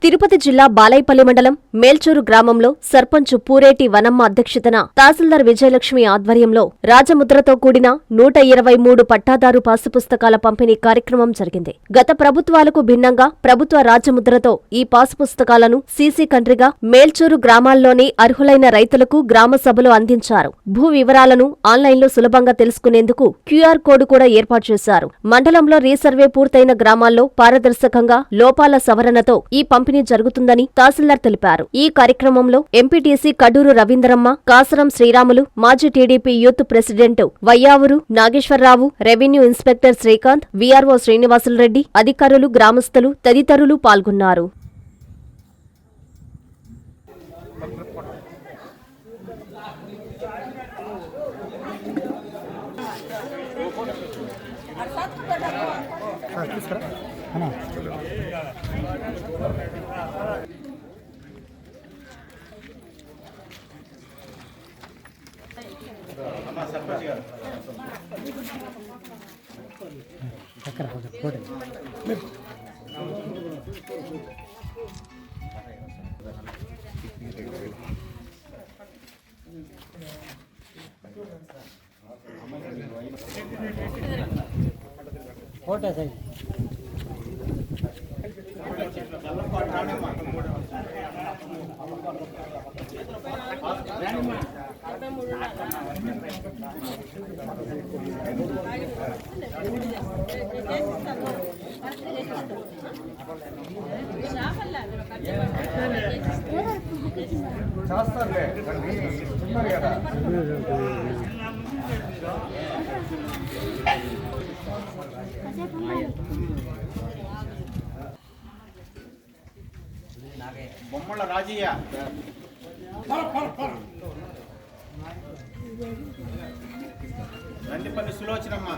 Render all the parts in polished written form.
తిరుపతి జిల్లా బాలైపల్లి మండలం మేల్చూరు గ్రామంలో సర్పంచ్ పూరేటి వనమ్మ అధ్యక్షతన తహసీల్దార్ విజయలక్ష్మి ఆధ్వర్యంలో రాజముద్రతో కూడిన 123 పట్టాదారు పాసు పుస్తకాల పంపిణీ కార్యక్రమం జరిగింది. గత ప్రభుత్వాలకు భిన్నంగా ప్రభుత్వ రాజముద్రతో ఈ పాసు పుస్తకాలను సీసీ కంట్రీగా మేల్చూరు గ్రామాల్లోని అర్హులైన రైతులకు గ్రామ సభలో అందించారు. భూ వివరాలను ఆన్లైన్లో సులభంగా తెలుసుకునేందుకు క్యూఆర్ కోడ్ కూడా ఏర్పాటు చేశారు. మండలంలో రీసర్వే పూర్తయిన గ్రామాల్లో పారదర్శకంగా లోపాల సవరణతో ఈ పంపిణీ జరుగుతుందని తహసీల్దార్ తెలిపారు. ఈ కార్యక్రమంలో ఎంపీటీసీ కడూరు రవీంద్రమ్మ, కాసరం శ్రీరాములు, మాజీ TDP youth president Vayyavuru Nageswararao, revenue inspector Srikanth, VRO Srinivasulareddy, అధికారులు, గ్రామస్తులు తదితరులు పాల్గొన్నారు. బొమ్మల రాజయ్య, నందిపల్లి సులోచనమ్మ,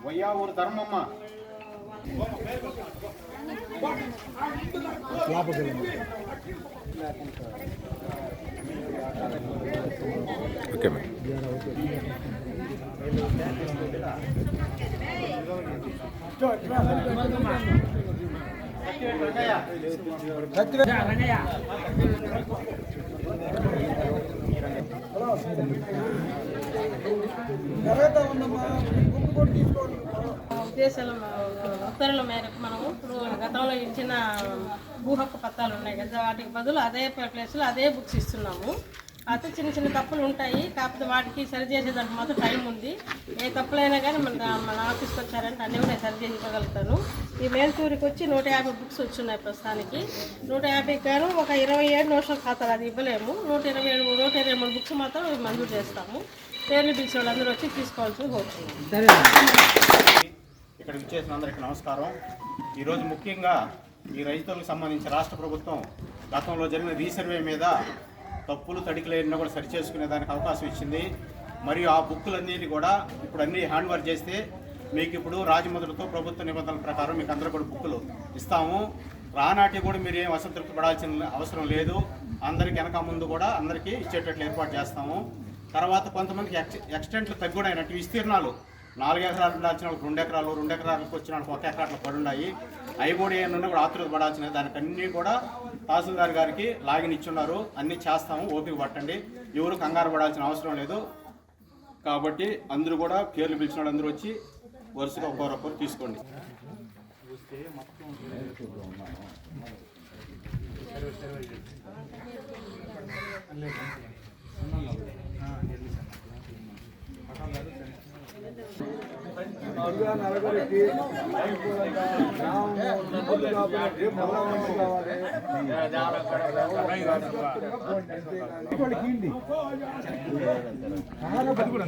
వయ్యావూరు ధర్మమ్మ, ఉద్దేశాల ఉత్తర్వుల మేరకు మనము ఇప్పుడు గతంలో ఇచ్చిన భూ హక్కు పత్రాలు ఉన్నాయి కదా, వాటికి బదులు అదే ప్లేస్లో అదే బుక్స్ ఇస్తున్నాము. అయితే చిన్న చిన్న తప్పులు ఉంటాయి, కాకపోతే వాటికి సరి చేసేదానికి మాత్రం టైం ఉంది. ఏ తప్పులైనా కానీ మన ఆఫీస్కి వచ్చారంటే అన్నీ కూడా సరి చేసి ఇవ్వగలుగుతాను. ఈ మేల్చూరికి వచ్చి 150 బుక్స్ వచ్చున్నాయి ప్రస్తుతానికి. 150 గాను ఒక 27 నోషనల్ ఖాతాలు అది ఇవ్వలేము. 123 బుక్స్ మాత్రం మంజూరు చేస్తాము. పేర్లు పిలిచి వాళ్ళందరూ వచ్చి తీసుకోవాల్సి కోరుతున్నాం. ఇక్కడ విచ్చేసిన అందరికీ నమస్కారం. ఈరోజు ముఖ్యంగా ఈ రైతులకు సంబంధించి రాష్ట్ర ప్రభుత్వం గతంలో జరిగిన రీసర్వే మీద తప్పులు తడికలేని కూడా సరిచేసుకునే దానికి అవకాశం ఇచ్చింది. మరియు ఆ బుక్కులన్నిటి కూడా ఇప్పుడు అన్నీ హ్యాండ్ ఓవర్ చేస్తే మీకు ఇప్పుడు రాజముద్రతో ప్రభుత్వ నిబంధనల ప్రకారం మీకు అందరూ కూడా బుక్కులు ఇస్తాము. రానాటి కూడా మీరు ఏం అసంతృప్తి పడాల్సిన అవసరం లేదు. అందరికి వెనక ముందు కూడా అందరికీ ఇచ్చేటట్లు ఏర్పాటు చేస్తాము. తర్వాత కొంతమందికి ఎక్స్టెంట్లు తగ్గుడైనట్టు విస్తీర్ణాలు 4 ఎకరాలు ఉండాల్సిన వాళ్ళకి 2 ఎకరాలు, 2 ఎకరాలకు వచ్చిన వాళ్ళకి 1 ఎకరాలు పడి ఉన్నాయి. అవి కూడా ఏమన్నా కూడా ఆతృత పడాల్సిన దానికి అన్నీ కూడా తహసీల్దార్ గారికి లాగిన్ ఇచ్చున్నారు, అన్నీ చేస్తాము, ఓపిక పట్టండి, ఎవరు కంగారు పడాల్సిన అవసరం లేదు. కాబట్టి అందరూ కూడా పేర్లు పిలిచిన వాళ్ళు అందరూ వచ్చి వరుసగా ఒక్కొక్కరు తీసుకోండి.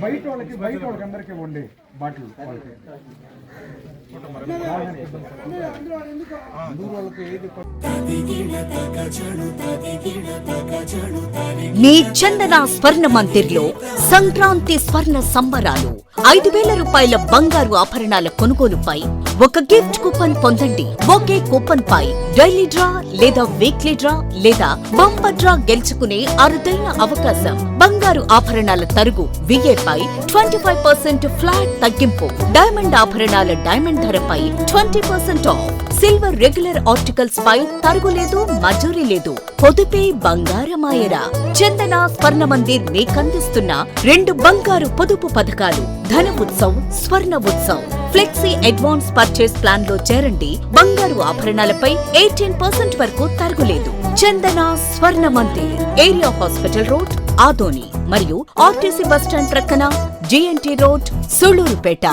బయట వాళ్ళకి అందరికీ ఉండే బాటిల్ మీ చందన స్వర్ణ మందిర్లో సంక్రాంతి స్వర్ణ సంబరాలు. 5,000 రూపాయల బంగారు ఆభరణాల కొనుగోలుపై ఒక గిఫ్ట్ కూపన్ పొందండి. ఒకే కూపన్ పై డైలీ డ్రా లేదా వీక్లీ డ్రా లేదా బంపర్ డ్రా గెలుచుకునే అరుదైన అవకాశం. బంగారు ఆభరణాల తరుగు VA పై 25% ఫ్లాట్ తగ్గింపు. డైమండ్ ఆభరణాల డైమండ్ ధరపై 20% ఆఫ్. సిల్వర్ రెగ్యులర్ ఆర్టికల్స్ పై తరుగులేదు, మజూరీ లేదు. పొదుపే బంగారమాయరా. చందన స్వర్ణ మందిర్ మీకందిస్తున్న 2 బంగారు పొదుపు పథకాలు. ధన ఉత్సవ్, స్వర్ణ Utsav. Flexi advance purchase plan లో చేరండి. బంగారు ఆభరణాలపై 18% వరకు తరుగులేదు. చందన స్వర్ణ Mandir, area hospital road, Adoni మరియు ఆర్టీసీ బస్టాండ్ ప్రక్కన GNT రోడ్, సుళ్లూరుపేట.